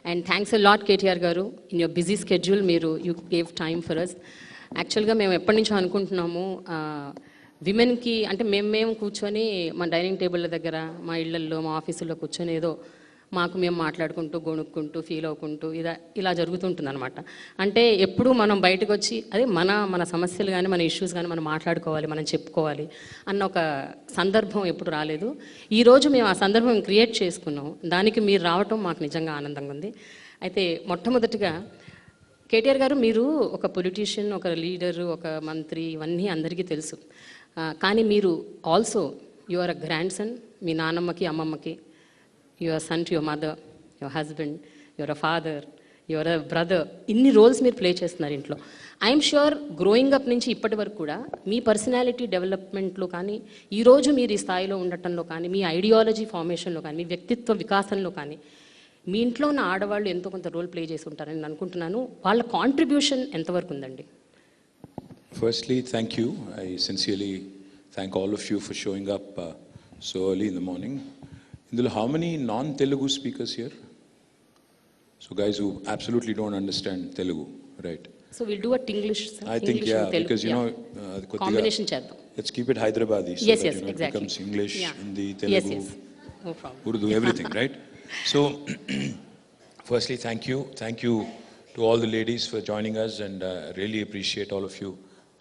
And thanks a lot, KTR garu. In your busy schedule, you gave time for us. యాక్చువల్గా మేము ఎప్పటి నుంచో అనుకుంటున్నాము విమెన్కి అంటే మేము కూర్చొని మా డైనింగ్ టేబుల్ల దగ్గర మా ఇళ్లల్లో మా ఆఫీసుల్లో కూర్చొని ఏదో మాకు మేము మాట్లాడుకుంటూ గొణుక్కుంటూ ఫీల్ అవుకుంటూ ఇలా జరుగుతుంటుంది అనమాట. అంటే ఎప్పుడు మనం బయటకు వచ్చి అదే మన సమస్యలు కానీ మన ఇష్యూస్ కానీ మనం మాట్లాడుకోవాలి, మనం చెప్పుకోవాలి అన్న ఒక సందర్భం ఎప్పుడు రాలేదు. ఈరోజు మేము ఆ సందర్భం క్రియేట్ చేసుకున్నాం. దానికి మీరు రావటం మాకు నిజంగా ఆనందంగా ఉంది. అయితే మొట్టమొదటిగా కేటీఆర్ గారు, మీరు ఒక పొలిటీషియన్, ఒక లీడరు, ఒక మంత్రి, ఇవన్నీ అందరికీ తెలుసు. కానీ మీరు also you are a grandson. మీ నాన్నమ్మకి అమ్మమ్మకి you are son to your mother, your husband, your a father, your a brother. ఇన్ని రోల్స్ మీరు ప్లే చేస్తున్నారు ఇంట్లో. ఐఎమ్ ష్యూర్ గ్రోయింగ్ అప్ నుంచి ఇప్పటి వరకు కూడా మీ పర్సనాలిటీ డెవలప్మెంట్లో కానీ, ఈరోజు మీరు ఈ స్థాయిలో ఉండటంలో కానీ, మీ ఐడియాలజీ ఫార్మేషన్లో కానీ, మీ వ్యక్తిత్వ వికాసంలో కానీ మీ ఇంట్లో ఉన్న ఆడవాళ్ళు ఎంతో కొంత రోల్ ప్లే చేసి ఉంటారని నేను అనుకుంటున్నాను. వాళ్ళ కాంట్రిబ్యూషన్ ఎంతవరకు ఉందండి? Firstly, thank you. I sincerely thank all of you for showing up so early in the morning. Indula, how many non-Telugu speakers here? So guys who absolutely don't understand Telugu, right? So we'll do a Tinglish. I think English yeah, because you know combination cheddam. Let's keep it Hyderabadi so yes, that yes, you know, exactly. it becomes English, Hindi, Telugu, yes. No problem. Urdu, everything, right? So firstly, thank you to all the ladies for joining us, and really appreciate all of you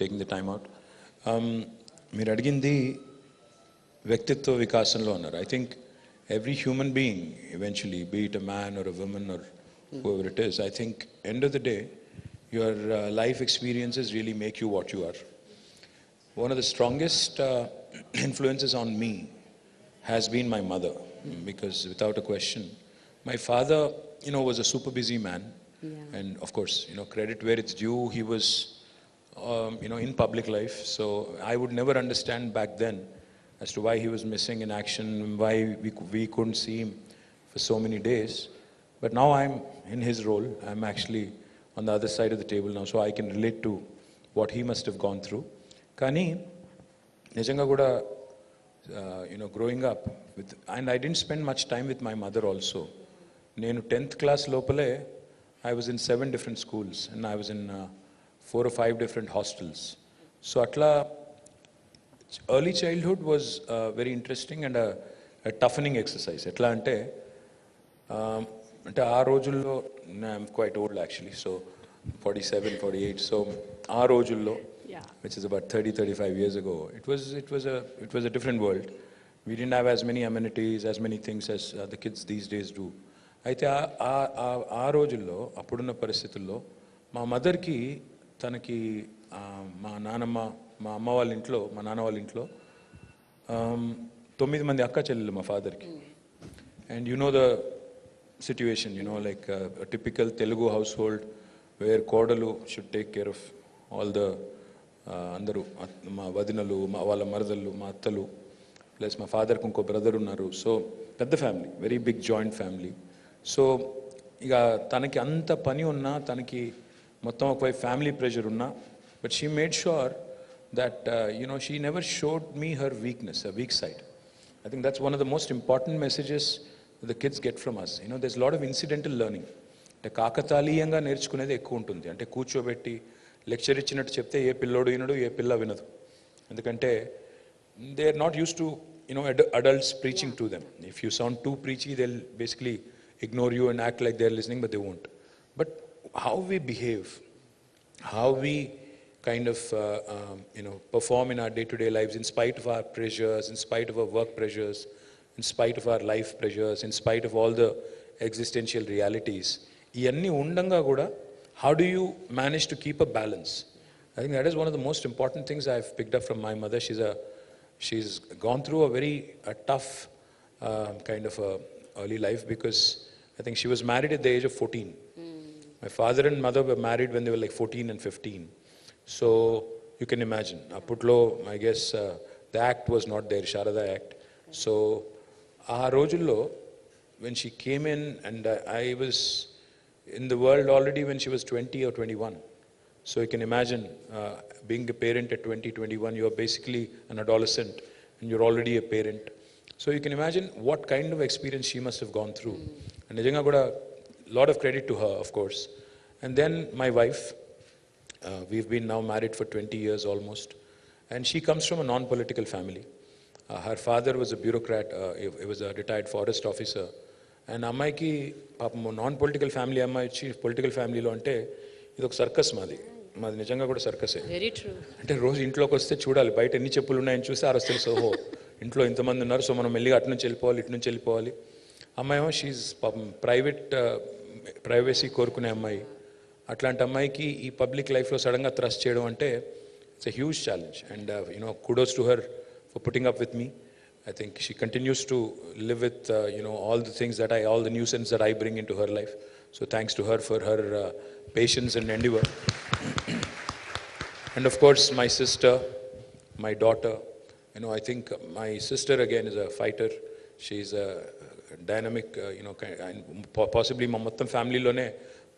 taking the time out. Meer adigindi vyaktitva vikasanlo annaru. I think every human being eventually, be it a man or a woman or whoever it is, I think end of the day your life experiences really make you what you are. One of the strongest influences on me has been my mother, because without a question, my father, you know, was a super busy man, and of course, you know, credit where it's due, he was you know, in public life. So I would never understand back then as to why he was missing in action, why we couldn't see him for so many days. But now I'm in his role. I'm actually on the other side of the table now, so I can relate to what he must have gone through. Kani nijanga kuda you know, growing up with, and I didn't spend much time with my mother also. Nenu 10th class lopale I was in 7 different schools, and I was in 4 or 5 different hostels. So atla early childhood was very interesting and a toughening exercise. Etla ante aa rojullo, I'm quite old actually, so 47 48, so aa rojullo, which is about 30-35 years ago, it was a different world. We didn't have as many amenities, as many things as the kids these days do. అయితే ఆ రోజుల్లో, అప్పుడున్న పరిస్థితుల్లో మా మదర్కి తనకి మా నాన్నమ్మ, మా అమ్మ వాళ్ళ ఇంట్లో, మా నాన్న వాళ్ళ ఇంట్లో 9 మంది అక్క చెల్లెలు మా ఫాదర్కి. And you know the situation, you know, like a typical Telugu household where కోడలు should take care of all the అందరూ, మా వదినలు, మా వాళ్ళ మరదళ్ళు, మా అత్తలు, ప్లస్ మా ఫాదర్కి ఇంకో బ్రదర్ ఉన్నారు. సో పెద్ద family, very big joint family. So ఇక తనకి అంత పని ఉన్నా, తనకి మొత్తం ఒకవైపు ఫ్యామిలీ ప్రెషర్ ఉన్నా, but she made sure that you know, she never showed me her weakness, her weak side. I think that's one of the most important messages that the kids get from us. You know, there's a lot of incidental learning. అంటే కాకతాళీయంగా నేర్చుకునేది ఎక్కువ ఉంటుంది. అంటే కూర్చోబెట్టి lecture ఇచ్చినట్టు చెప్తే ఏ పిల్లోడు వినడు, ఏ పిల్ల వినదు. ఎందుకంటే they are not used to, you know, adults preaching to them. If you sound too preachy, they'll basically ignore you and act like they're listening, but they won't. But how we behave, how we kind of you know, perform in our day-to-day lives in spite of our pressures, in spite of our work pressures, in spite of our life pressures, in spite of all the existential realities, iyanni undanga kuda how do you manage to keep a balance? I think that is one of the most important things I've picked up from my mother. She's gone through a very tough kind of early life, because I think she was married at the age of 14. My father and mother were married when they were like 14 and 15. So you can imagine, aputlo, I guess the act was not there, Sharada Act. So aa rojullo when she came in, and I was in the world already when she was 20 or 21. So you can imagine being a parent at 20, 21, you are basically an adolescent and you're already a parent. So you can imagine what kind of experience she must have gone through. And nijanga kuda lot of credit to her, of course. And then my wife, we've been now married for 20 years almost, and she comes from a non-political family. Her father was a bureaucrat, he was a retired forest officer. And అమ్మాయికి పాపం non political family అమ్మాయి వచ్చి political ఫ్యామిలీలో అంటే ఇది ఒక circus మాది నిజంగా కూడా సర్కసే. Very true. అంటే రోజు ఇంట్లోకి వస్తే చూడాలి బయట ఎన్ని చెప్పులు ఉన్నాయని చూస్తే ఆ రోజు తెలుసు, ఓహో ఇంట్లో ఇంతమంది ఉన్నారు, సో మనం మెల్లిగా అటు నుంచి వెళ్ళిపోవాలి ఇటు నుంచి వెళ్ళిపోవాలి. అమ్మాయి ఏమో షీజ్ పాపం ప్రైవసీ కోరుకునే అమ్మాయి. అట్లాంటి అమ్మాయికి ఈ పబ్లిక్ లైఫ్లో సడన్గా థ్రస్ట్ చేయడం అంటే it's a huge challenge. And kudos to her for putting up with me. I think she continues to live with all the things all the nuisance that I bring into her life. So thanks to her for her patience and endeavor. And of course my sister, my daughter, I think my sister again is a fighter. She's a dynamic, and possibly మా మొత్తం ఫ్యామిలీలోనే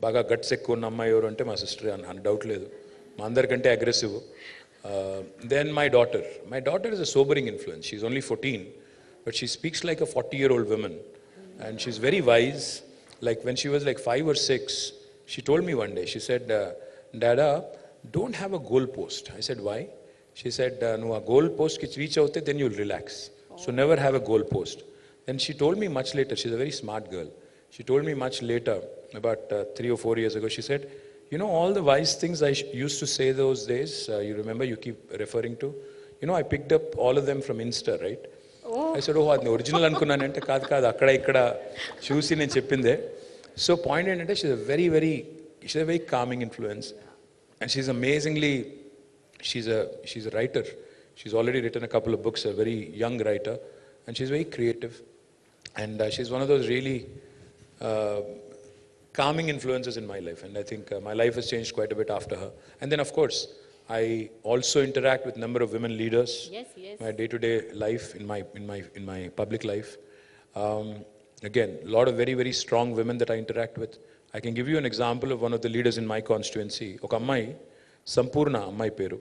బాగా guts ఎక్కువ ఉన్న అమ్మాయి ఎవరు అంటే మా sister అని డౌట్ లేదు. మా అందరికంటే aggressive. Then my daughter is a sobering influence. She's only 14, but she speaks like a 40-year-old woman, and she's very wise. Like when she was like 5 or 6, she told me one day, she said, Dada, don't have a goal post. I said, why? She said, no, a goal post ki reach avute, then you'll relax. So never have a goal post. Then she told me much later, she's a very smart girl. She told me much later, about 3 or 4 years ago, she said, all the wise things I used to say those days, you remember, you keep referring to, I picked up all of them from Insta, right? Oh. I said, అది original అనుకున్నానంటే కాదు అక్కడ ఇక్కడ చూసి నేను చెప్పిందే. So point ఏంటంటే షీ's a very calming influence, and she's amazingly, she's a writer. She's already written a couple of books, a very young writer, and she's very creative, and she's one of those really calming influences in my life. And I think my life has changed quite a bit after her. And then of course I also interact with a number of women leaders. Yes. My day-to-day life, in my public life. Again, a lot of very, very strong women that I interact with. I can give you an example of one of the leaders in my constituency. Oka ammayi, Sampurna ammayi peru.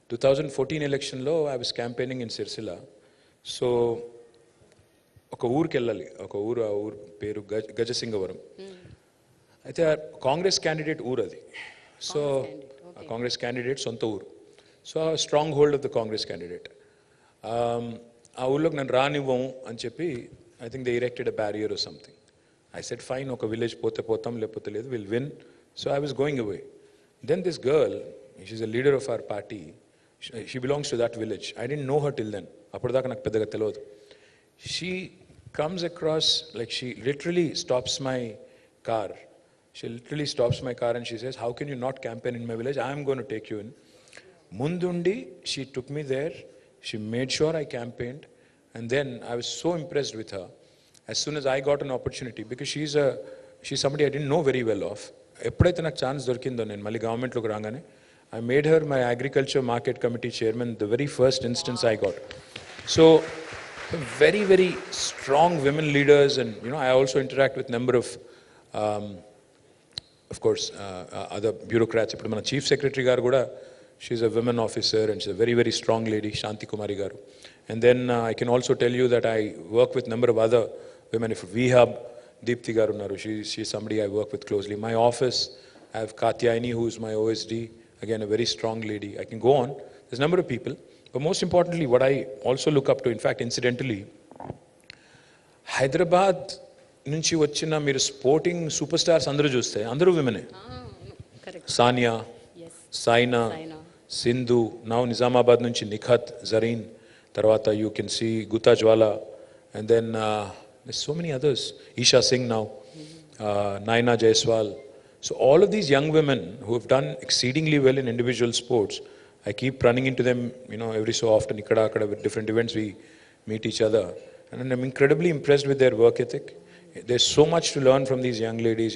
2014 election lo I was campaigning in Sirsila. So ఒక ఊరికి వెళ్ళాలి, ఒక ఊరు పేరు గజసింగవరం. అయితే Congress candidate ఊరు అది. So Congress candidate సొంత ఊరు. So strong hold of the Congress candidate. ఆ ఊళ్ళోకి నన్ను రానివ్వము అని చెప్పి I think they erected a barrier or something. I said fine, ఒక విలేజ్ పోతాం లేకపోతే లేదు, will win. So I was going away. Then this girl, she's a leader of our party, she belongs to that village. I didn't know her till then. అప్పటిదాకా నాకు పెద్దగా తెలియదు. She comes across, like she literally stops my car. She literally stops my car and she says, how can you not campaign in my village? I am going to take you in. Mundundi, she took me there. She made sure I campaigned. And then I was so impressed with her. As soon as I got an opportunity, because she's somebody I didn't know very well of. ఎప్పుడైతే నాకు chance దొరికిందో నేను మళ్ళీ గవర్నమెంట్లోకి రాగానే, I made her my agriculture market committee chairman the very first instance I got. So very, very strong women leaders, and I also interact with number of course other bureaucrats. Ippudu mana chief secretary garu kuda, she's a women officer and she's a very, very strong lady, Shanti Kumari garu. And then I can also tell you that I work with number of other women. If we have Deepthi garu unnaru, she's somebody I work with closely. My office, I have Katyayani, who is my OSD, again a very strong lady. I can go on. There's a number of people. But most importantly, what I also look up to, in fact, incidentally, Hyderabad నుంచి వచ్చిన మీరు sporting super stars అందరూ చూస్తే అందరూ విమెనే. Sania, Saina, Sindhu, now Nizamabad నుంచి నిఖత్, జరీన్, తర్వాత you can see Gutta Jwala, and then so many others, Esha Singh now, Naina Jaiswal. So all of these young women who have done exceedingly well in individual sports, I keep running into them, every so often, ikkada with different events we meet each other, and I'm incredibly impressed with their work ethic. There's so much to learn from these young ladies,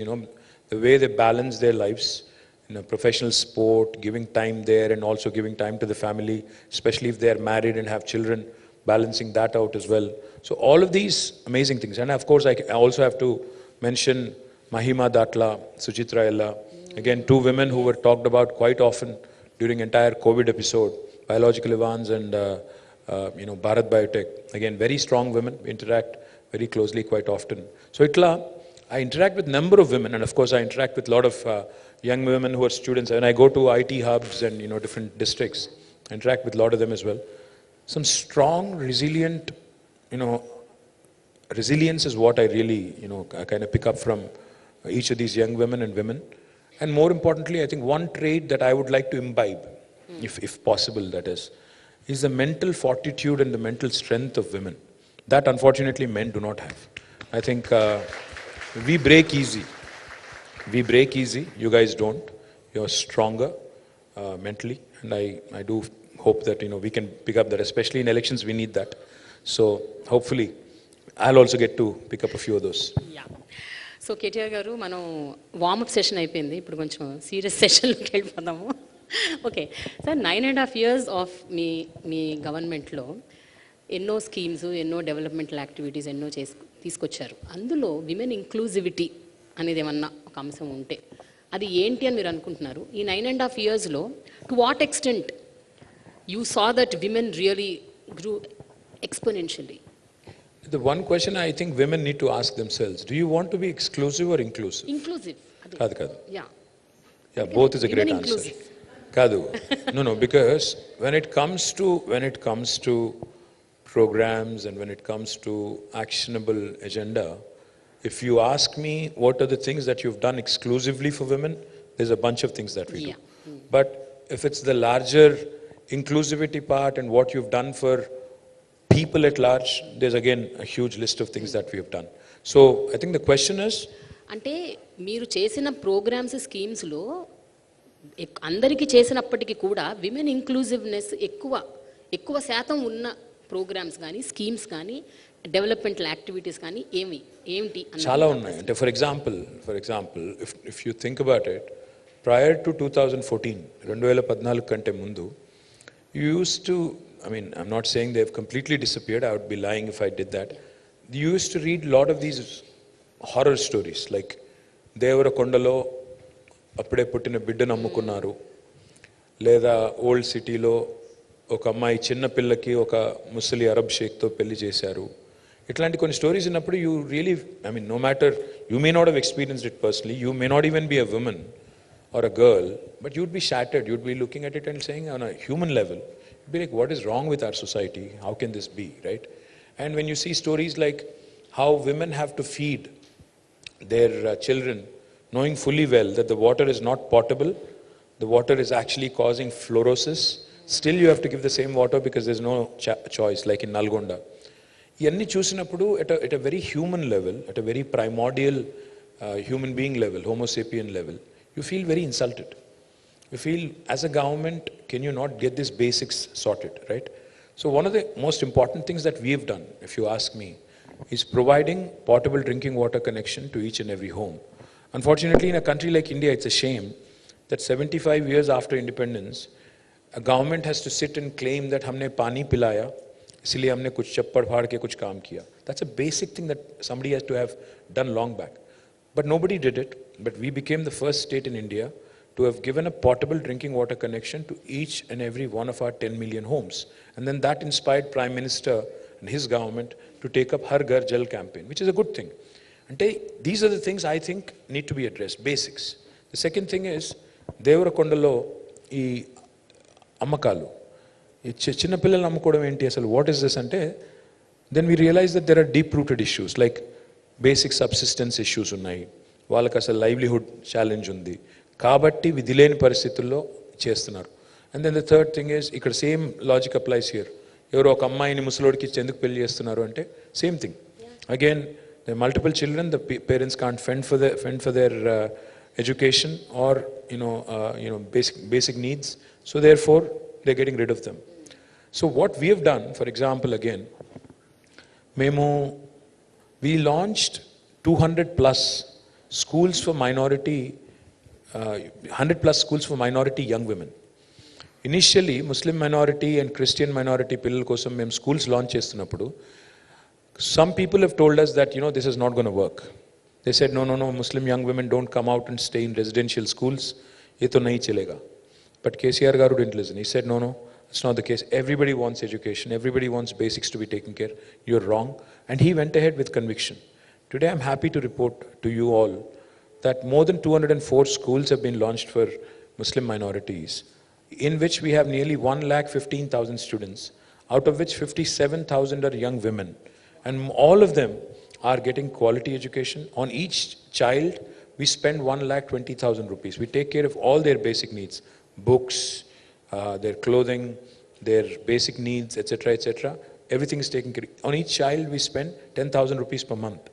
the way they balance their lives in a professional sport, giving time there and also giving time to the family, especially if they are married and have children, balancing that out as well. So all of these amazing things. And of course I also have to mention Mahima Datla, Suchitra Ella, again 2 women who were talked about quite often during entire COVID episode, Biological Evans and Bharat Biotech. Again, very strong women, interact very closely quite often. So itla I interact with number of women, and of course I interact with a lot of young women who are students. And I go to IT hubs and different districts, I interact with a lot of them as well. Some strong, resilient, resilience is what I really, kind of pick up from each of these young women and women. And more importantly, I think one trait that I would like to imbibe, if possible, that is the mental fortitude and the mental strength of women. That unfortunately men do not have. I think we break easy. We break easy. You guys don't. You're stronger mentally, and I do hope that we can pick up that. Especially in elections, we need that. So hopefully, I'll also get to pick up a few of those. Yeah. So KTR గారు మనం warm up session అయిపోయింది, ఇప్పుడు కొంచెం serious సెషన్లోకి వెళ్ళిపోదాము. Okay sir, 9.5 years of మీ గవర్నమెంట్లో ఎన్నో schemes, ఎన్నో developmental activities ఎన్నో తీసుకొచ్చారు. అందులో విమెన్ ఇంక్లూజివిటీ అనేది ఏమన్నా ఒక అంశం ఉంటే అది ఏంటి అని మీరు అనుకుంటున్నారు? ఈ 9.5 yearsలో to what extent you saw that women really grew exponentially? The one question I think women need to ask themselves, do you want to be exclusive or inclusive? Inclusive. Kadu. Yeah. Yeah, both is a great answer. Inclusive. Kadu. No, because when it comes to programs and when it comes to actionable agenda, if you ask me what are the things that you've done exclusively for women, there's a bunch of things that we do. But if it's the larger inclusivity part and what you've done for people at large, there's again a huge list of things that we have done. So I think the question is, అంటే మీరు చేసిన programmes, స్కీమ్స్లో అందరికీ చేసినప్పటికీ కూడా women inclusiveness ఎక్కువ శాతం ఉన్న programmes కానీ, స్కీమ్స్ కానీ, డెవలప్మెంటల్ యాక్టివిటీస్ కానీ ఏమిటి? చాలా ఉన్నాయి. అంటే for example if you think about it, prior to 2014, 2014 కంటే ముందు, you used to, I'm not saying they've completely disappeared, I would be lying if I did that. You used to read a lot of these horror stories, like Devara Kondalo అప్పుడే పుట్టిన బిడ్డను అమ్ముకున్నారు, లేదా old సిటీలో ఒక అమ్మాయి చిన్న పిల్లకి ఒక ముసలి అరబ్ షేక్తో పెళ్లి చేశారు. ఇట్లాంటి కొన్ని స్టోరీస్ ఉన్నప్పుడు you really, no matter, you may not have experienced it personally, you may not even be a woman or a girl, but you'd be shattered. You'd be looking at it and saying on a human level, you'd be like, what is wrong with our society? How can this be, right? And when you see stories like how women have to feed their children, knowing fully well that the water is not potable, the water is actually causing fluorosis, still you have to give the same water because there's no choice, like in Nalgonda. Iyanni chusinappudu at a very human level, at a very primordial human being level, homo sapien level, you feel very insulted. You feel, as a government, can you not get these basics sorted, right? So one of the most important things that we have done, if you ask me, is providing portable drinking water connection to each and every home. Unfortunately, in a country like India, it's a shame that 75 years after independence, a government has to sit and claim that humne pani pilaya, isliye humne kuch chappad phad ke kuch kaam kiya. That's a basic thing that somebody has to have done long back. But nobody did it. But we became the first state in India to have given a portable drinking water connection to each and every one of our 10 million homes. And then that inspired Prime Minister and his government to take up Har Ghar Jal campaign, which is a good thing. And these are the things I think need to be addressed, basics. The second thing is, Devara Kondalo, ee ammakalu. Ee chinna pillal ammukodam enti asalu, what is this ante? Then we realize that there are deep-rooted issues, like basic subsistence issues ఉన్నాయి, వాళ్ళకి అసలు livelihood challenge ఉంది కాబట్టి విధి లేని పరిస్థితుల్లో చేస్తున్నారు. And then the third thing is, ఇక్కడ సేమ్ లాజిక్ అప్లైస్ హియర్. ఎవరో ఒక అమ్మాయిని ముసలోడికి ఇచ్చి ఎందుకు పెళ్లి చేస్తున్నారు అంటే same thing. Again the multiple children, the parents can't fend for their education or basic needs, so therefore they're getting rid of them. So what we have done, for example, again, we launched 200 plus schools for minority, 100 plus schools for minority young women. Initially, Muslim minority and Christian minority pillal kosam mem schools launch chestunappudu, some people have told us that, this is not going to work. They said, no, Muslim young women don't come out and stay in residential schools. Ye to nahi chalega. But KCR garu didn't listen. He said, no, it's not the case. Everybody wants education. Everybody wants basics to be taken care. You're wrong. And he went ahead with conviction. Today I'm happy to report to you all that more than 204 schools have been launched for Muslim minorities, in which we have nearly 1,15,000 students, out of which 57,000 are young women. And all of them are getting quality education. On each child, we spend 1,20,000 rupees. We take care of all their basic needs, books, their clothing, their basic needs, etc., etc. Everything is taken care of. On each child, we spend 10,000 rupees per month.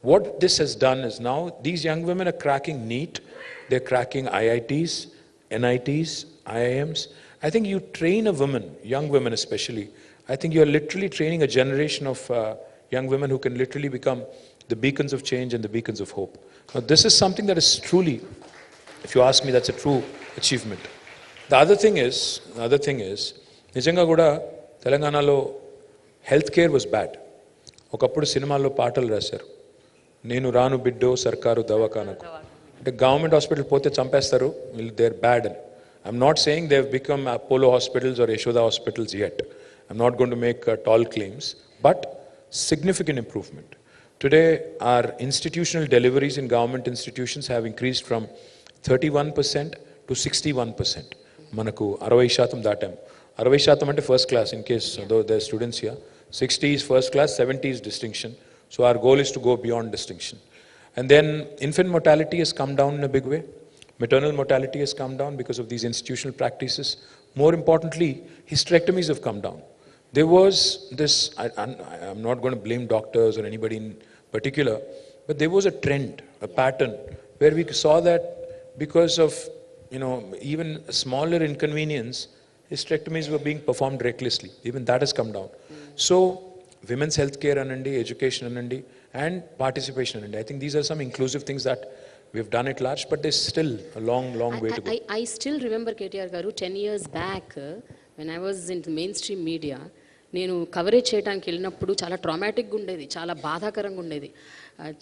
What this has done is now these young women are cracking NEET, they're cracking IITs, NITs, IIMs. I think you train a woman, young women especially, I think you're literally training a generation of young women who can literally become the beacons of change and the beacons of hope. Now, this is something that is truly, if you ask me, that's a true achievement. The other thing is, నిజంగా కూడా తెలంగాణలో health care was bad. ఒకప్పుడు సినిమాల్లో పాటలు రాశారు, నేను రాను బిడ్డో సర్కారు దవాఖానకు, అంటే గవర్నమెంట్ హాస్పిటల్ పోతే చంపేస్తారు, దే ఆర్ బ్యాడ్ అని. I'm not saying they have become Apollo hospitals or Yashoda hospitals yet. I'm not going to make tall claims, but significant improvement. Today, our institutional deliveries in government institutions have increased from 31% to 61%. Manaku 60% datam. 60% ante first class, in case though there are students here. 60 is first class, 70 is distinction. So our goal is to go beyond distinction. And then infant mortality has come down in a big way. Maternal mortality has come down because of these institutional practices. More importantly, hysterectomies have come down. There was this, I'm not going to blame doctors or anybody in particular, but there was a trend, a pattern, where we saw that because of, even a smaller inconvenience, hysterectomies were being performed recklessly. Even that has come down. So, women's health care anandi, education anandi, and participation anandi. I think these are some inclusive things that we've done at large, but there's still a long way to go. I still remember, KTR garu, 10 years back, when I was in the mainstream media, నేను coverage చేయడానికి వెళ్ళినప్పుడు చాలా ట్రామాటిక్గా ఉండేది, చాలా బాధాకరంగా ఉండేది.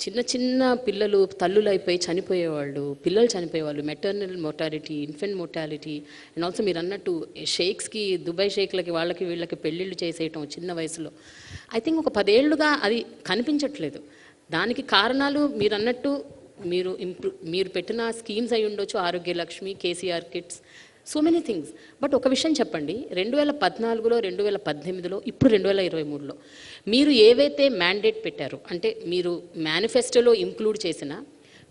చిన్న చిన్న పిల్లలు తల్లులు అయిపోయి చనిపోయేవాళ్ళు, పిల్లలు చనిపోయేవాళ్ళు, maternal mortality, infant mortality, and also మీరు అన్నట్టు షేక్స్కి, దుబాయ్ షేక్లకి వాళ్ళకి వీళ్ళకి పెళ్ళిళ్ళు చేసేయటం చిన్న వయసులో. ఐ థింక్ ఒక 10 ఏళ్ళుగా అది కనిపించట్లేదు. దానికి కారణాలు మీరు అన్నట్టు మీరు పెట్టిన స్కీమ్స్ అయి ఉండొచ్చు, Arogya Lakshmi, KCR kits, so many things. But ఒక విషయం చెప్పండి, 2014లో, 2018లో, ఇప్పుడు 2023లో మీరు ఏవైతే మ్యాండేట్ పెట్టారో, అంటే మీరు మేనిఫెస్టోలో ఇంక్లూడ్ చేసిన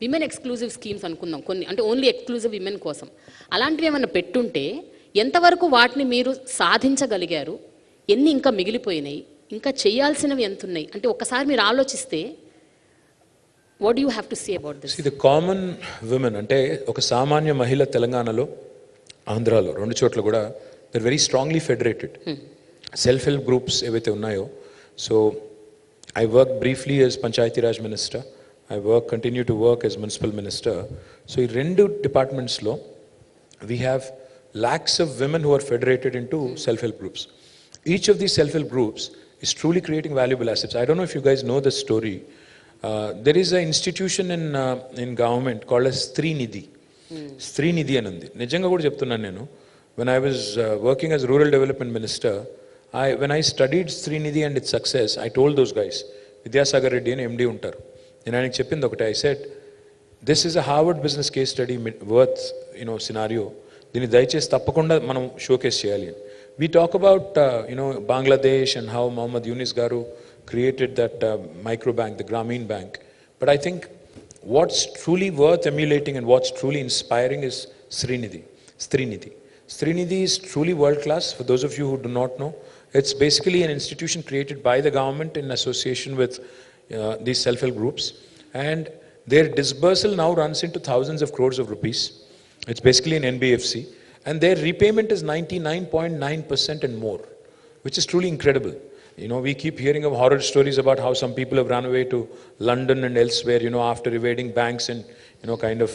విమెన్ ఎక్స్క్లూజివ్ స్కీమ్స్ అనుకుందాం, కొన్ని అంటే ఓన్లీ ఎక్స్క్లూజివ్ విమెన్ కోసం, అలాంటివి ఏమైనా పెట్టుంటే ఎంతవరకు వాటిని మీరు సాధించగలిగారు, ఎన్ని ఇంకా మిగిలిపోయినాయి, ఇంకా చేయాల్సినవి ఎంత ఉన్నాయి, అంటే ఒకసారి మీరు ఆలోచిస్తే what do you have to say about this? See, the common women, అంటే ఒక సామాన్య మహిళ తెలంగాణలో, ఆంధ్రాలో, రెండు చోట్ల కూడా they're very strongly federated. Self help groups ఏవైతే ఉన్నాయో, so I worked briefly as Panchayati Raj Minister, I continue to work as Municipal Minister. So ఈ రెండు డిపార్ట్మెంట్స్ లో we have lakhs of women who are federated into self help groups. Each of these self help groups is truly creating valuable assets. I don't know if you guys know the story. There is an institution in government called as Srinidhi. Srinidhi anundi. Nijanga kuda cheptunnanu nenu. When I was working as Rural Development Minister, when I studied Srinidhi and its success, I told those guys, Vidyasagar Reddy and MD untaru. Nenu ayaniki cheppindi okate, I said, this is a Harvard business case study worth, scenario. Dini dayachesi tappakunda manam showcase cheyali. We talk about, Bangladesh and how Muhammad Yunus garu created that microbank, the Grameen Bank. But I think what's truly worth emulating and what's truly inspiring is Srinidhi. Srinidhi is truly world class. For those of you who do not know, it's basically an institution created by the government in association with these self-help groups. And their disbursal now runs into thousands of crores of rupees. It's basically an NBFC. And their repayment is 99.9% and more, which is truly incredible. We keep hearing of horror stories about how some people have run away to London and elsewhere, after evading banks and, kind of,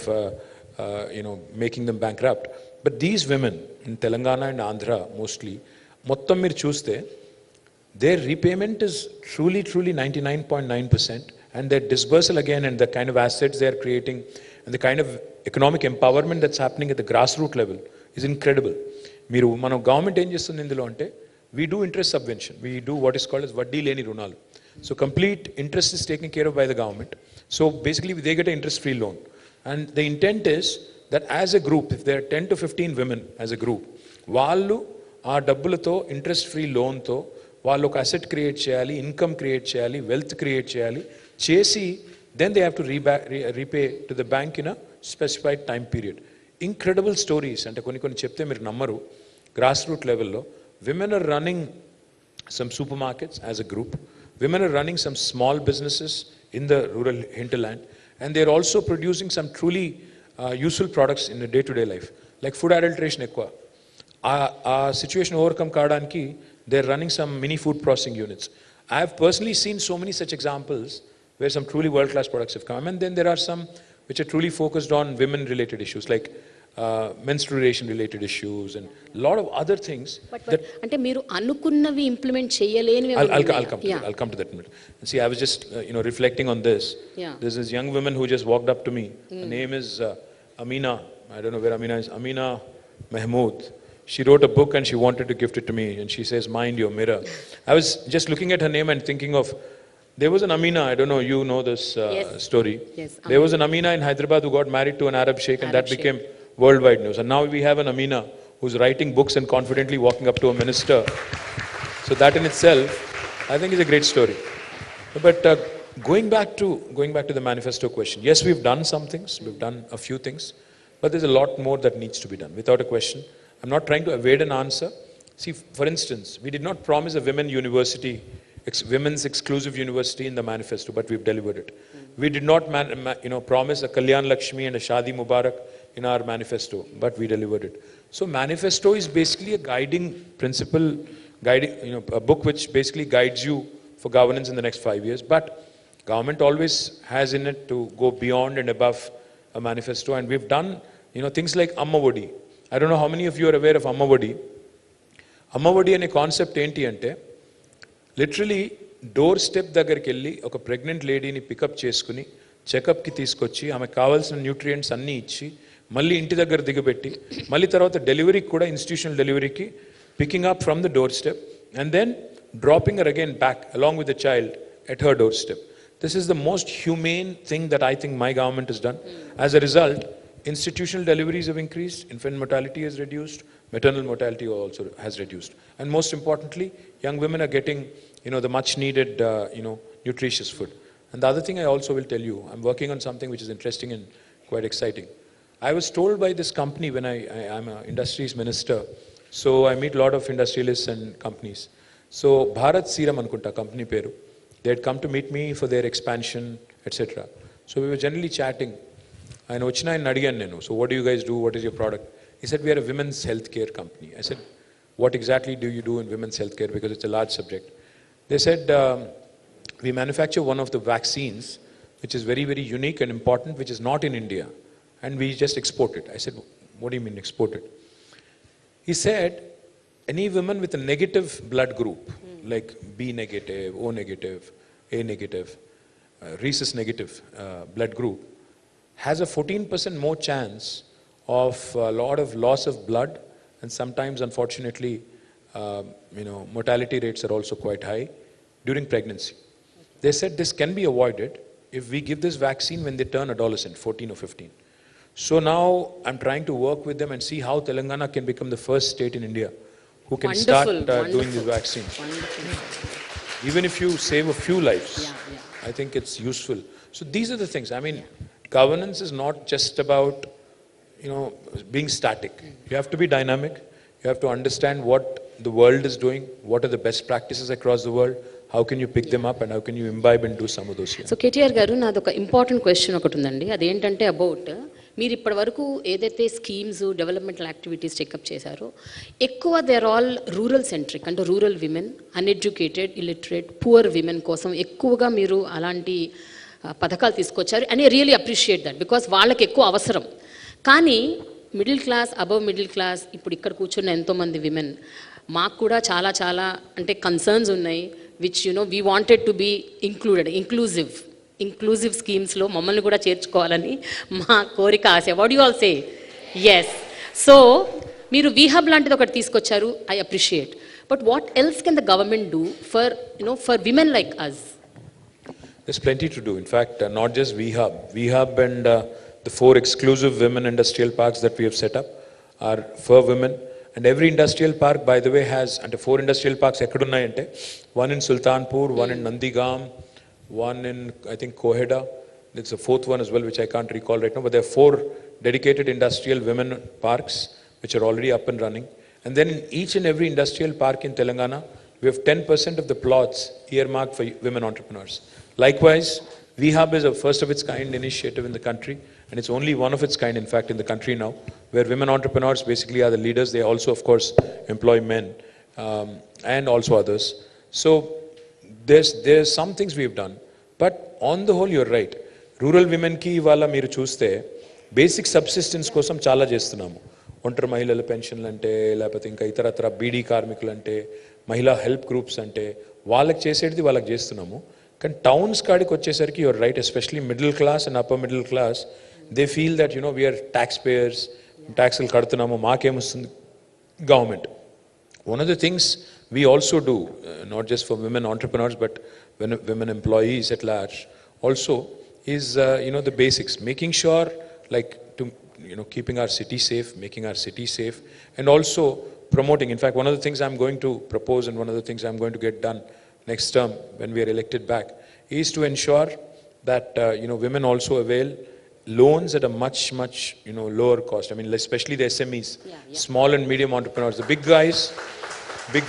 making them bankrupt. But these women in Telangana and Andhra mostly, mottam meer chuste, their repayment is truly 99.9%, and their disbursal again and the kind of assets they are creating and the kind of economic empowerment that's happening at the grassroots level is incredible. Meeru mana government em chestundi indulo ante, we do interest subvention. We do what is called as vaddi leni runalu. So complete interest is taken care of by the government. So basically they get an interest-free loan. And the intent is that as a group, if there are 10 to 15 women as a group, వాళ్ళు ఆ డబ్బులతో interest-free లోన్తో వాళ్ళు ఒక asset create చేయాలి, income create చేయాలి, wealth create చేయాలి, చేసి then they have to repay to the bank in a specified time period. Incredible stories. అంటే కొన్ని చెప్తే మీరు నమ్మరు. గ్రాస్ రూట్ లెవెల్లో women are running some supermarkets as a group. Women are running some small businesses in the rural hinterland, and they're also producing some truly useful products in the day-to-day life, like food adulteration ekwa. Situation overcome kadaniki, they're running some mini food processing units. I have personally seen so many such examples where some truly world-class products have come. And then there are some which are truly focused on women-related issues, like menstruation-related issues and a lot of other things. But ante meeru anukunnvi implement cheyaleni I'll come to that in a minute. And see, I was just reflecting on this. Yeah. There's this young woman who just walked up to me. Her name is Amina. I don't know where Amina is. Amina Mahmood. She wrote a book and she wanted to gift it to me. And she says, "Mind your mirror." I was just looking at her name and thinking of, there was an Amina, I don't know, you know this story. Yes, there was an Amina in Hyderabad who got married to an Arab sheikh, and that became worldwide news. And now we have an Amina who's writing books and confidently walking up to a minister. So that in itself, I think, is a great story. But going back to the manifesto question, yes, we've done some things, we've done a few things, but there's a lot more that needs to be done, without a question. I'm not trying to evade an answer. See, for instance, we did not promise a women's exclusive university in the manifesto, but we've delivered it. We did not promise a Kalyan Lakshmi and a Shadi Mubarak in our manifesto, but we delivered it. So manifesto is basically a guiding principle, a book which basically guides you for governance in the next 5 years. But government always has in it to go beyond and above a manifesto, and we've done things like Amma Vodi. I don't know how many of you are aware of Amma Vodi. Amma Vodi ane concept enti ante, literally door step దగ్గరికి వెళ్ళి ఒక pregnant లేడీని pickup చేసుకుని చెకప్కి తీసుకొచ్చి ఆమెకు కావాల్సిన nutrients అన్నీ ఇచ్చి మళ్ళీ ఇంటి దగ్గర దిగబెట్టి మళ్ళీ తర్వాత డెలివరీకి కూడా ఇన్స్టిట్యూషనల్ డెలివరీకి picking up from the door step and then dropping her again back along with the child at her door step. This is the most humane thing that I think my government has done. As a result, institutional deliveries have increased, infant mortality has reduced, maternal mortality also has reduced. And most importantly, young women are getting, the much needed, nutritious food. And the other thing I also will tell you, I'm working on something which is interesting and quite exciting. I was told by this company when I'm an industries minister, so I meet a lot of industrialists and companies. So Bharat Serum anukunta company peru. They had come to meet me for their expansion, etc. So we were generally chatting. I వచ్చిన ఆయన అడిగాను నేను, so what do you guys do? What is your product? He said, we are a women's healthcare company. I said, what exactly do you do in women's healthcare? Because it's a large subject. They said, we manufacture one of the vaccines, which is very, very unique and important, which is not in India. And we just export it. I said, what do you mean export it? He said, any woman with a negative blood group, like B negative, O negative, A negative, rhesus negative blood group, has a 14% more chance of a lot of loss of blood, and sometimes, unfortunately, mortality rates are also quite high during pregnancy. They said this can be avoided if we give this vaccine when they turn adolescent, 14 or 15. So now I'm trying to work with them and see how Telangana can become the first state in India who can start doing these vaccines. Even if you save a few lives, I think it's useful. So these are the things. I mean, governance is not just about being static. You have to be dynamic. You have to understand what the world is doing, what are the best practices across the world, how can you pick them up, and how can you imbibe and do some of those here. So KTR garu, నాది ఒక important question ఒకటి ఉందండి. అదేంటంటే about మీరు ఇప్పటి వరకు ఏదైతే schemes developmental activities checkup చేశారో ఎక్కువ they are all rural centric, అంటే rural women, uneducated, illiterate, poor women కోసం ఎక్కువగా మీరు అలాంటి పథకాలు తీసుకొచ్చారు. And I really appreciate that, because వాళ్ళకి ఎక్కువ అవసరం. కానీ middle class, above middle class, ఇప్పుడు ఇక్కడ కూర్చున్న ఎంతోమంది విమెన్, మాకు కూడా చాలా చాలా అంటే కన్సర్న్స్ ఉన్నాయి, which we wanted to be inclusive స్కీమ్స్లో మమ్మల్ని కూడా చేర్చుకోవాలని మా కోరిక, ఆశ. What you all say? Yes. So మీరు వీహబ్ లాంటిది ఒకటి తీసుకొచ్చారు, I appreciate. But what else can the government do for women like us? There's plenty to do. In fact, not just VHub and the 4 exclusive women industrial parks that we have set up are for women. And every industrial park, by the way, has, and 4 industrial parks, ekkadunnayi, one in Sultanpur, one in Nandigam, one in, I think, Koheda. There's a 4th one as well, which I can't recall right now. But there are 4 dedicated industrial women parks, which are already up and running. And then in each and every industrial park in Telangana, we have 10% of the plots earmarked for women entrepreneurs. Likewise, VHub is a first of its kind initiative in the country, and it's only one of its kind, in fact, in the country now, where women entrepreneurs basically are the leaders. They also, of course, employ men and also others. So there's some things we've done, but on the whole, you're right. Rural women ki ivala మీరు చూస్తే basic subsistence కోసం చాలా చేస్తున్నాము. ఒంటరి మహిళల పెన్షన్లు అంటే, లేకపోతే ఇంకా ఇతరత్ర బీడీ కార్మికులు అంటే, మహిళా హెల్ప్ గ్రూప్స్ అంటే, వాళ్ళకి చేసేది వాళ్ళకి చేస్తున్నాము. కానీ టౌన్స్ కాడికి వచ్చేసరికి your right, especially middle class and upper middle class, they feel that we are taxpayers, ట్యాక్స్లు కడుతున్నాము, మాకేమొస్తుంది government. One of the things we also do, not just for women entrepreneurs, but women employees at large, also is the basics, making sure like to keeping our city safe, making our city safe, and also promoting. In fact, one of the things I'm going to propose, and one of the things I'm going to get done next term when we are elected back, is to ensure that women also avail loans at a much lower cost. I mean, especially the SMEs, small and medium entrepreneurs. The big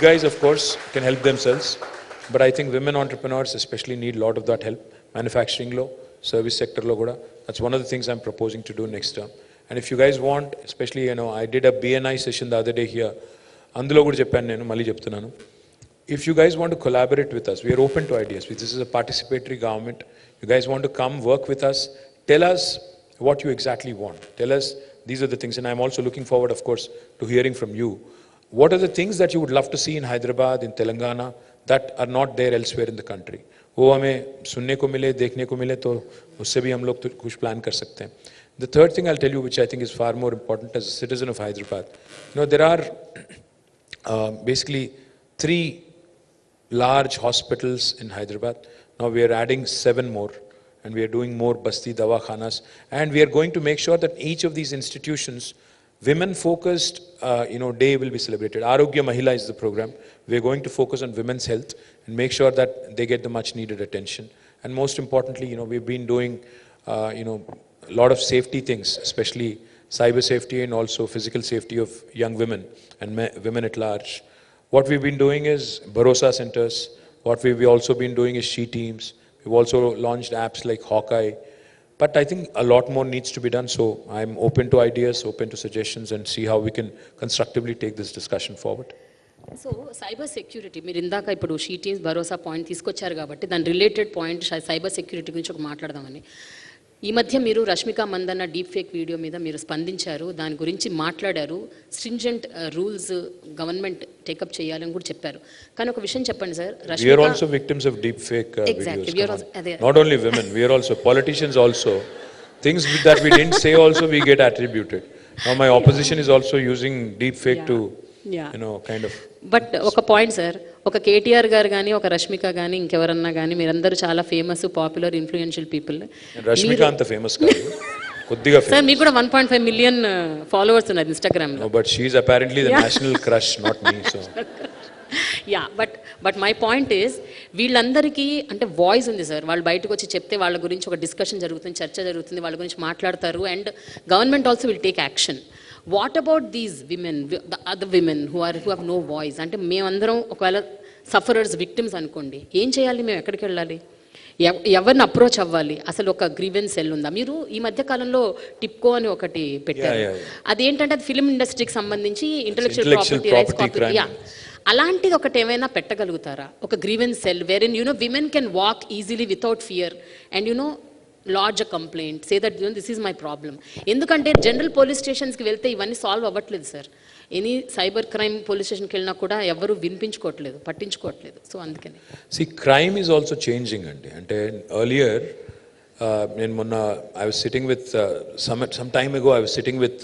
guys of course can help themselves, but I think women entrepreneurs especially need a lot of that help. Manufacturing lo, service sector lo kuda, that's one of the things I'm proposing to do next term. And if you guys want, especially I did a BNI session the other day here, అందులో కూడా చెప్పాను, నేను మళ్ళీ చెప్తున్నాను. If you guys want to collaborate with us, we are open to ideas. This is a participatory government. You guys want to come work with us, tell us what you exactly want. Tell us these are the things, and I'm also looking forward, of course, to hearing from you. What are the things that you would love to see in Hyderabad, in Telangana, that are not there elsewhere in the country? वो हमें सुनने को मिले, देखने को मिले, तो उससे भी हम लोग तो कुछ प्लान कर सकते हैं. The third thing I'll tell you, which I think is far more important as a citizen of Hyderabad, there are basically 3 large hospitals in Hyderabad. Now we are adding 7 more, and we are doing more Basti Dawakhanas, and we are going to make sure that each of these institutions, women-focused, day will be celebrated. Arogya Mahila is the program. We are going to focus on women's health and make sure that they get the much-needed attention. And most importantly, we've been doing, a lot of safety things, especially cyber safety and also physical safety of young women and women at large. What we've been doing is Bharosa centers. What we've also been doing is she teams. We've also launched apps like Hawkeye. But I think a lot more needs to be done. So I'm open to ideas, open to suggestions, and see how we can constructively take this discussion forward. So cyber security, మీరు ఇందాక ఇప్పుడు she teams Bharosa point తీసుకొచ్చారు కాబట్టి దాని related point cyber security గురించి ఒక మాట్లాడదామని. ఈ మధ్య మీరు Rashmika Mandanna deep fake video మీద మీరు స్పందించారు, దాని గురించి మాట్లాడారు, స్ట్రింజెంట్ రూల్స్ గవర్నమెంట్ టేకప్ చేయాలని కూడా చెప్పారు. కానీ ఒక విషయం చెప్పండి sir, we are also victims of deep fake videos. Not only women, we are also politicians also. Things that we didn't say also we get attributed. Now my opposition is also using deep fake to kind of. But ఒక point sir, ఒక కేటీఆర్ గారు కానీ, ఒక రష్మిక కానీ, ఇంకెవరన్నా కానీ, మీరందరూ చాలా famous, popular, influential people. Rashmika అంత ఫేమస్ కాదు, కొద్దిగా సార్. మీకు కూడా 1.5 మిలియన్ ఫాలోవర్స్ ఉన్నారు ఇన్స్టాగ్రామ్ లో. But she is apparently the national crush, not me. So but my point is, వీళ్ళందరికీ అంటే వాయిస్ ఉంది సార్. వాళ్ళు బయటకు వచ్చి చెప్తే వాళ్ళ గురించి ఒక డిస్కషన్ జరుగుతుంది, చర్చ జరుగుతుంది, వాళ్ళ గురించి మాట్లాడతారు, and government also will take action. What about these women, the other women who have no voice? అంటే మేమందరం ఒకవేళ సఫరర్స్, విక్టిమ్స్ అనుకోండి, ఏం చేయాలి? మేము ఎక్కడికి వెళ్ళాలి? ఎవరిని అప్రోచ్ అవ్వాలి? అసలు ఒక గ్రీవెన్స్ సెల్ ఉందా? మీరు ఈ మధ్య కాలంలో టిప్కో అని ఒకటి పెట్టారు, అదేంటంటే అది ఫిల్మ్ ఇండస్ట్రీకి సంబంధించి ఇంటెలెక్చువల్ ప్రాపర్టీ రైట్స్, అలాంటిది ఒకటి ఏమైనా పెట్టగలుగుతారా? ఒక grievance cell where in women can walk easily without fear and lodge a complaint, say that this is my problem. ఎందుకంటే జనరల్ పోలీస్ స్టేషన్స్కి వెళ్తే ఇవన్నీ సాల్వ్ అవ్వట్లేదు sir. Any cyber crime police స్టేషన్కి వెళ్ళినా కూడా ఎవరు వినిపించుకోవట్లేదు, పట్టించుకోవట్లేదు. సో అందుకని క్రైమ్ ఈజ్ ఆల్సో చేంజింగ్ అండి. అంటే ఎర్లియర్ నేను మొన్న I was sitting with some time అగో I was sitting with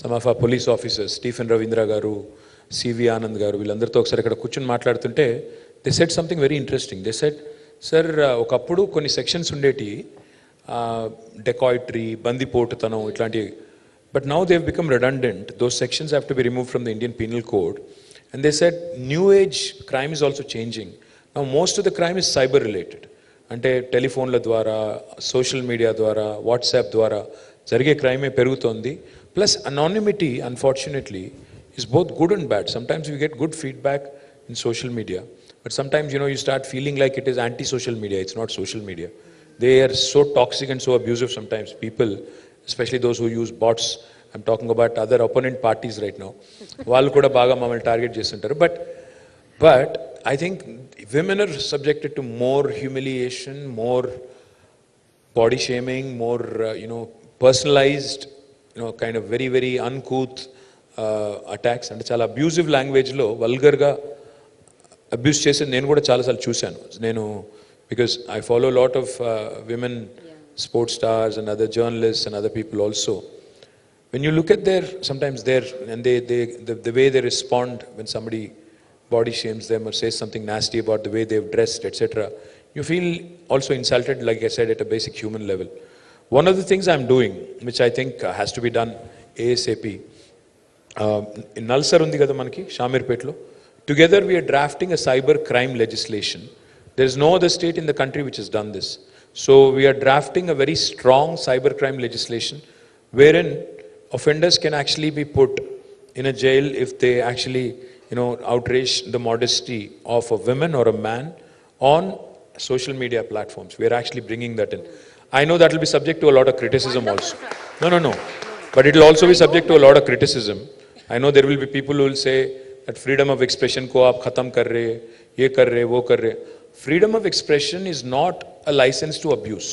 some of ఆ పోలీస్ ఆఫీసర్స్, స్టీఫెన్ రవీంద్ర గారు, సివి ఆనంద్ గారు, వీళ్ళందరితో ఒకసారి ఇక్కడ కూర్చొని మాట్లాడుతుంటే they said something very interesting. They said sir ఒకప్పుడు కొన్ని సెక్షన్స్ ఉండేటి, డెకాయిటరీ, బందిపోటుతనం ఇట్లాంటివి. But now they've become redundant. Those sections have to be removed from the Indian Penal Code. And they said new age crime is also changing. Now most of the crime is cyber related. Ante telephone la dwara, social media dwara, WhatsApp dwara jarige crime e perugutondi. Plus anonymity, unfortunately, is both good and bad. Sometimes we get good feedback in social media, but sometimes you start feeling like it is anti-social media. It's not social media. They are so toxic and so abusive sometimes. People, especially those who use bots, I'm talking about other opponent parties right now, వాళ్ళు కూడా బాగా మమ్మల్ని target చేస్తుంటారు. But I think women are subjected to more humiliation, more body shaming, more personalized, kind of very very uncouth attacks. అంటే చాలా abusive లాంగ్వేజ్లో వల్గర్గా abuse చేసేది నేను కూడా చాలాసార్లు చూశాను. నేను because I follow a lot of women sports stars and other journalists and other people also. When you look at sometimes the way they respond when somebody body shames them or says something nasty about the way they've dressed, etc., you feel also insulted, like I said, at a basic human level. One of the things I'm doing, which I think has to be done ASAP, in Nalsar undi kada manaki, Shamirpetlo, together we are drafting a cyber crime legislation. There is no other state in the country which has done this. So we are drafting a very strong cybercrime legislation wherein offenders can actually be put in a jail if they actually, outrage the modesty of a woman or a man on social media platforms. We are actually bringing that in. I know that will be subject to a lot of criticism also. No. But it will also be subject to a lot of criticism. I know there will be people who will say that freedom of expression ko aap khatam kar rahe, ye kar rahe, wo kar rahe. Freedom of expression is not a license to abuse.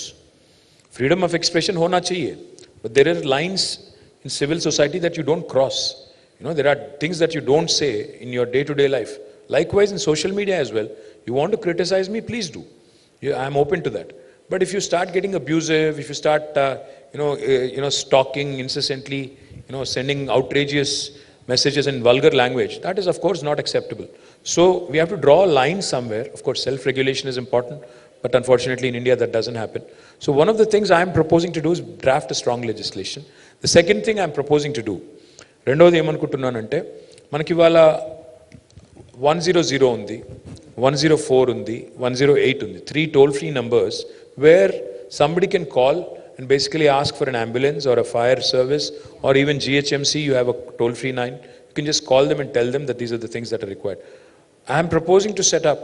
Freedom of expression hona chahiye, but there are lines in civil society that you don't cross. There are things that you don't say in your day-to-day life. Likewise in social media as well. You want to criticize me, please do. I'm open to that. But if you start getting abusive, if you start stalking incessantly, sending outrageous messages in vulgar language, that is of course not acceptable. So we have to draw a line somewhere. Of course self-regulation is important, but unfortunately in India that doesn't happen. So one of the things I am proposing to do is draft a strong legislation. The second thing I am proposing to do, రెండోది ఏమనుకుంటున్నానంటే, మనకి ఇవాళ 100 ఉంది, 104 ఉంది, 108 ఉంది, 3 toll-free numbers where somebody can call and basically ask for an ambulance or a fire service, or even GHMC, you have a toll-free line. You can just call them and tell them that these are the things that are required. I am proposing to set up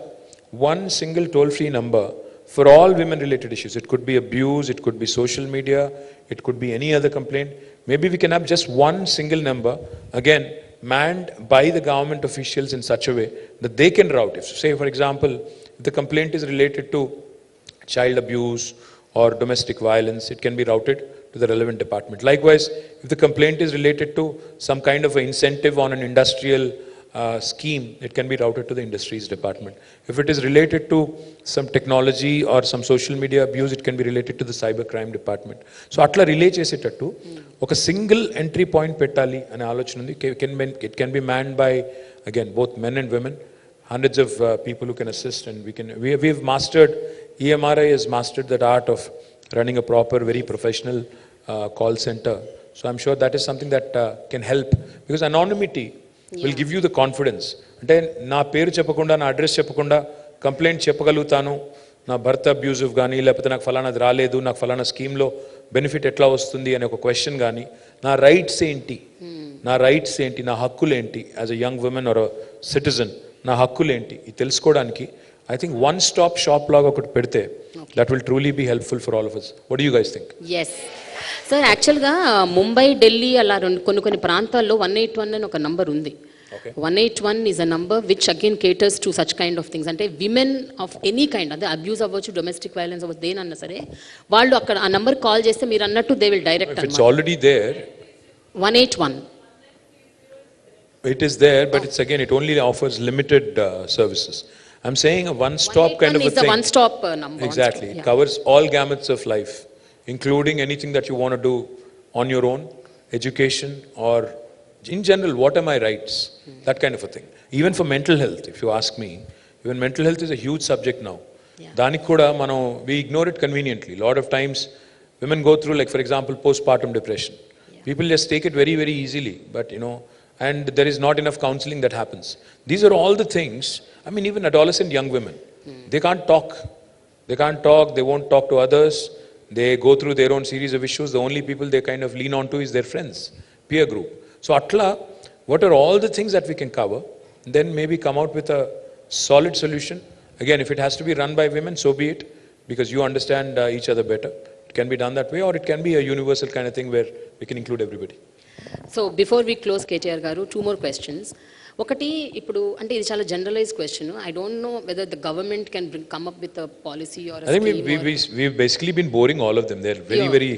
one single toll-free number for all women-related issues. It could be abuse, it could be social media, it could be any other complaint. Maybe we can have just one single number, again, manned by the government officials in such a way that they can route. If, say, for example, if the complaint is related to child abuse or domestic violence, it can be routed to the relevant department. Likewise, if the complaint is related to some kind of an incentive on an industrial scheme, it can be routed to the industries department. If it is related to some technology or some social media abuse, it can be related to the cyber crime department. So atla relay chesetattu oka single entry point pettali ane alochana undi. It can be manned by, again, both men and women, hundreds of people who can assist, and we've mastered, EMRI has mastered that art of running a proper, very professional call center. So I'm sure that is something that can help, because anonymity will give you the confidence. అంటే నా పేరు చెప్పకుండా, నా address చెప్పకుండా complaint చెప్పగలుగుతాను, నా భర్త abusive కానీ, లేకపోతే నాకు ఫలానాది రాలేదు, నాకు ఫలానా స్కీమ్లో బెనిఫిట్ ఎట్లా వస్తుంది అనే ఒక క్వశ్చన్ కానీ, నా రైట్స్ ఏంటి, నా హక్కులు ఏంటి, as a young woman or a citizen నా హక్కులు ఏంటి, ఇది తెలుసుకోవడానికి I think one stop shop laga okati pedte, that will truly be helpful for all of us. What do you guys think? Yes. So actually ga Mumbai, Delhi ala కొన్ని ప్రాంతాల్లో 181 అని ఒక number ఉంది. 181 is a number which again caters to such kind of things. అంటే women of any kind, అంటే abuse అవ్వచ్చు, domestic violence అవ్వచ్చు, దేనన్నా సరే వాళ్ళు అక్కడ ఆ నంబర్ కాల్ చేస్తే మీరు అన్నట్టు they will direct. If it's already there, 181. It is there, but it's again, it only offers limited services. I'm saying a one-stop kind of a thing. Is a one-stop number. Exactly. It covers all gamuts of life, including anything that you want to do on your own, education, or in general, what are my rights? That kind of a thing. Even for mental health, if you ask me, even mental health is a huge subject now. దానికి కూడా మనం we ignore it conveniently. Lot of times women go through, like for example, postpartum depression. People just take it very, very easily, but and there is not enough counseling that happens. These are all the things. I mean, even adolescent young women, they can't talk. They can't talk, they won't talk to others. They go through their own series of issues. The only people they kind of lean on to is their friends, peer group. So atla, what are all the things that we can cover? Then maybe come out with a solid solution. Again, if it has to be run by women, so be it, because you understand each other better. It can be done that way, or it can be a universal kind of thing where we can include everybody. So before we close KTR గారు 2 more questions. ఒకటి ఇప్పుడు అంటే ఇది చాలా generalize question. I don't know whether the government can come up with a policy or I think we've basically been boring all of them. They're very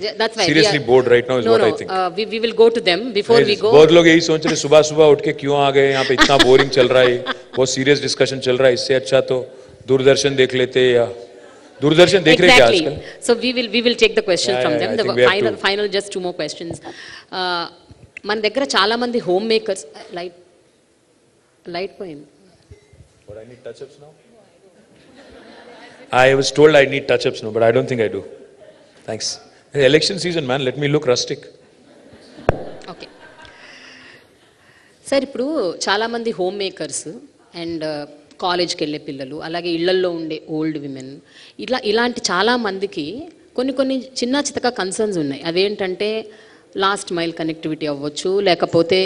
seriously bored right now is what I think. We will go to them before we go. बहुत लोग यही सोच रहे सुबह उठ के क्यों आ गए यहाँ पे, इतना बोरिंग चल रहा है, बहुत सीरियस डिस्कशन चल रहा है, इससे अच्छा तो दूरदर्शन देख लेते या दूरदर्शन देख रहे क्या आजकल. So we will take the question from them. The final just 2 more questions. మన దగ్గర చాలా మంది హోమ్ మేకర్స్ లైట్ పోయింది. But I need touch-ups now? I was told I need touch-ups now, but I don't think I do. Thanks. Election season, man. Let me look rustic. Okay sir, ఇప్పుడు చాలామంది home makers and కాలేజ్కి వెళ్ళే పిల్లలు, అలాగే ఇళ్లల్లో ఉండే old women, ఇలాంటి చాలామందికి కొన్ని చిన్న చితక కన్సర్న్స్ ఉన్నాయి. అవేంటంటే లాస్ట్ మైల్ కనెక్టివిటీ అవ్వచ్చు, లేకపోతే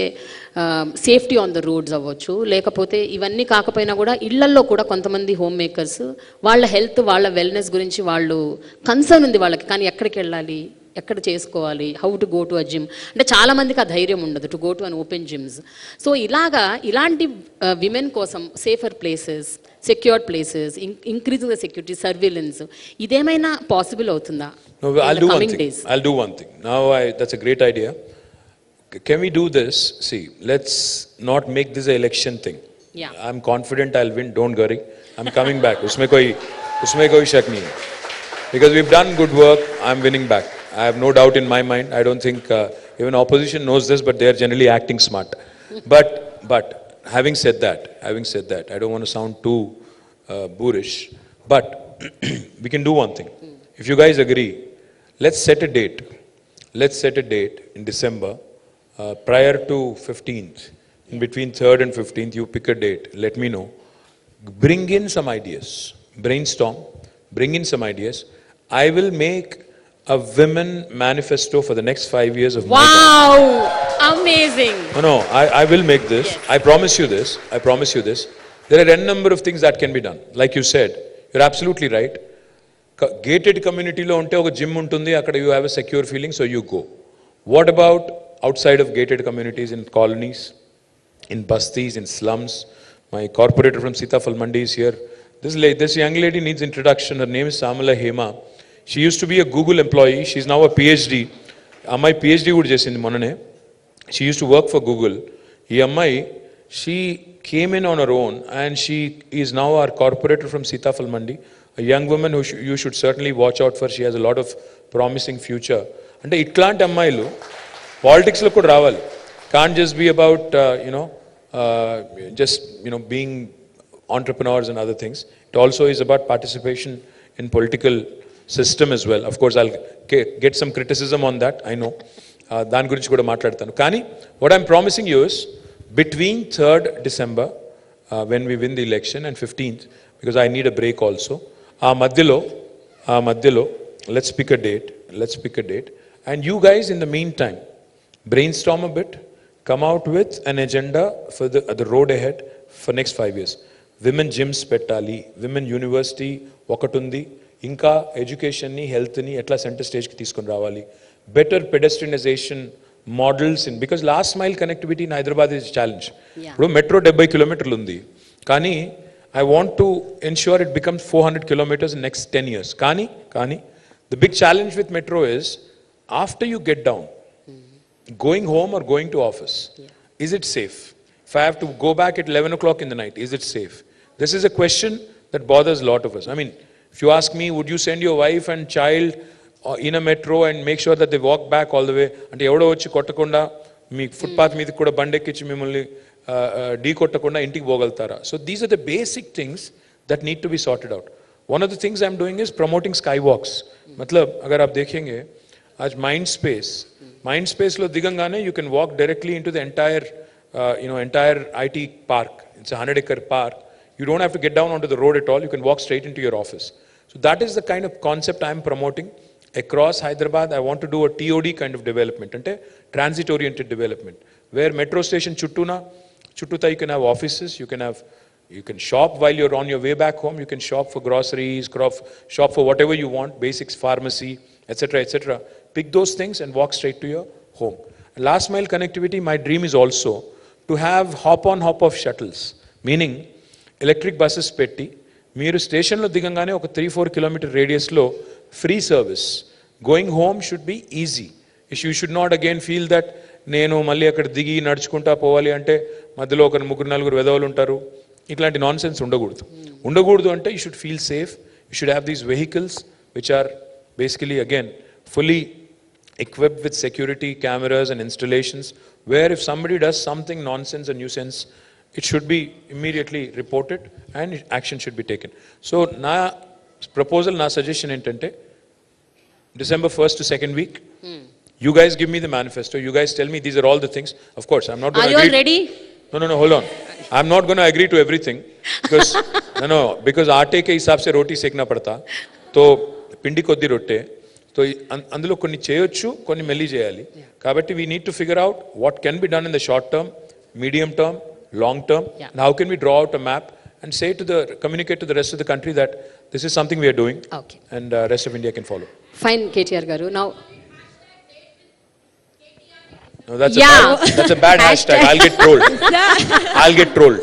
సేఫ్టీ ఆన్ ద రోడ్స్ అవ్వచ్చు, లేకపోతే ఇవన్నీ కాకపోయినా కూడా ఇళ్లల్లో కూడా కొంతమంది హోమ్ మేకర్స్ వాళ్ళ హెల్త్, వాళ్ళ వెల్నెస్ గురించి వాళ్ళు కన్సర్న్ ఉంది వాళ్ళకి. కానీ ఎక్కడికి వెళ్ళాలి, ఎక్కడ చేసుకోవాలి, how to go to a gym, అంటే చాలామందికి ఆ ధైర్యం ఉండదు to go to an open gyms. So ఇలాంటి విమెన్ కోసం safer places, secured places, increasing the security, surveillance, ఇదేమైనా పాసిబుల్ అవుతుందా? No, I'll do one thing. Now that's a great idea. Can we do this? See, let's not make this an election thing. Yeah. I'm confident I'll win, don't worry. I'm coming back. Usme koi shak nahi hai. Because we've done good work, I'm winning back. I have no doubt in my mind. I don't think even opposition knows this, but they are generally acting smart. But having said that, I don't want to sound too boorish, but we can do one thing. If you guys agree, let's set a date. Let's set a date in December, prior to 15th. In between 3rd and 15th, you pick a date. Let me know. Bring in some ideas. Brainstorm. Bring in some ideas. I will make a women manifesto for the next 5 years of my life. Wow! Amazing! No, I will make this. Yes. I promise you this. There are a number of things that can be done. Like you said, you're absolutely right. Gated community lo unte oka gym untundi, akkada you have a secure feeling, so you go. What about outside of gated communities, in colonies, in bastis, in slums? My corporator from Sitafal Mandi is here. This young lady needs introduction. Her name is Samala Hema. She used to be a Google employee. She's now a PhD. Ammai PhD would chesindi monane. She used to work for Google. Ee ammai, she came in on her own and she is now our corporator from Sitafal Mandi. A young woman who you should certainly watch out for. She has a lot of promising future. Ante itlanti ammayilu politics lo kuda ravali. Can't just be about being entrepreneurs and other things. It also is about participation in political system as well. Of course, I'll get some criticism on that, I know. Dan gurinchi kuda maatladtanu. Kani what I'm promising you is between 3rd December, when we win the election, and 15th, because I need a break also. Aa madhyalo, let's pick a date. And you guys in the meantime, brainstorm a bit, come out with an agenda for the road ahead for next 5 years. Women gyms pettali, women university ఒకటుndi, ఇంకా education ని, health ని ఎట్లా centre stage కి తీసుకొని రావాలి, better pedestrianization models in, because last mile connectivity in Hyderabad is challenge. ఇప్పుడు metro 70 కిలోమీటర్లు ఉంది, కానీ I want to ensure it becomes 400 kilometers in next 10 years. Kani, the big challenge with metro is, after you get down, going home or going to office, is it safe? If I have to go back at 11 o'clock in the night, is it safe? This is a question that bothers a lot of us. I mean, if you ask me, would you send your wife and child in a metro and make sure that they walk back all the way? Ante evado vachi kottakonda మీ footpath మీదకి కూడా బండెక్కించి మిమ్మల్ని ఢీ కొట్టకుండా ఇంటికి పోగలుగుతారా? So these are the basic things that need to be sorted out. one of the things I'm doing is promoting skywalks. मतलब अगर आप देखेंगे आज माइंड स्पेस लो दिगंगाने you can walk directly into the entire IT park. It's a 100-acre park. You don't have to get down onto the road at all. You can walk straight into your office. So that is the kind of concept I'm promoting across Hyderabad. I want to do a TOD kind of development, ante transit oriented development, where metro station chuttuta you can have offices, you can shop while you're on your way back home, you can shop for groceries, shop for whatever you want, basics, pharmacy, etc. Pick those things and walk straight to your home. Last mile connectivity, my dream is also to have hop on hop off shuttles, meaning electric buses petti మీరు స్టేషన్లో దిగంగానే ఒక 3-4 kilometer రేడియస్లో free service. Going home should be easy. You should not again feel that నేను మళ్ళీ అక్కడ దిగి నడుచుకుంటా పోవాలి అంటే మధ్యలో ఒక 3-4 వెధవలు ఉంటారు. ఇట్లాంటి నాన్ సెన్స్ ఉండకూడదు అంటే you should feel safe. You should have these vehicles which are basically again fully equipped with security cameras and installations, where if somebody does something nonsense or nuisance, it should be immediately reported and action should be taken. So na proposal, na suggestion entante December 1st to 2nd week, you guys give me the manifesto, you guys tell me these are all the things. Of course I'm not going to agree. Are you all ready? No, hold on. I'm not going to agree to everything because because aate ke hisab se roti sekna padta, to pindi koddi rotte. So అందులో కొన్ని చేయొచ్చు, కొన్ని మెల్లి చేయాలి. కాబట్టి we need to figure out what can be done in the short term, medium term, long term, and how can we draw out a map and say to the communicate to the rest of the country that this is something we are doing and rest of India can follow. Fine KTR garu. Now that's a bad hashtag. I'll get trolled.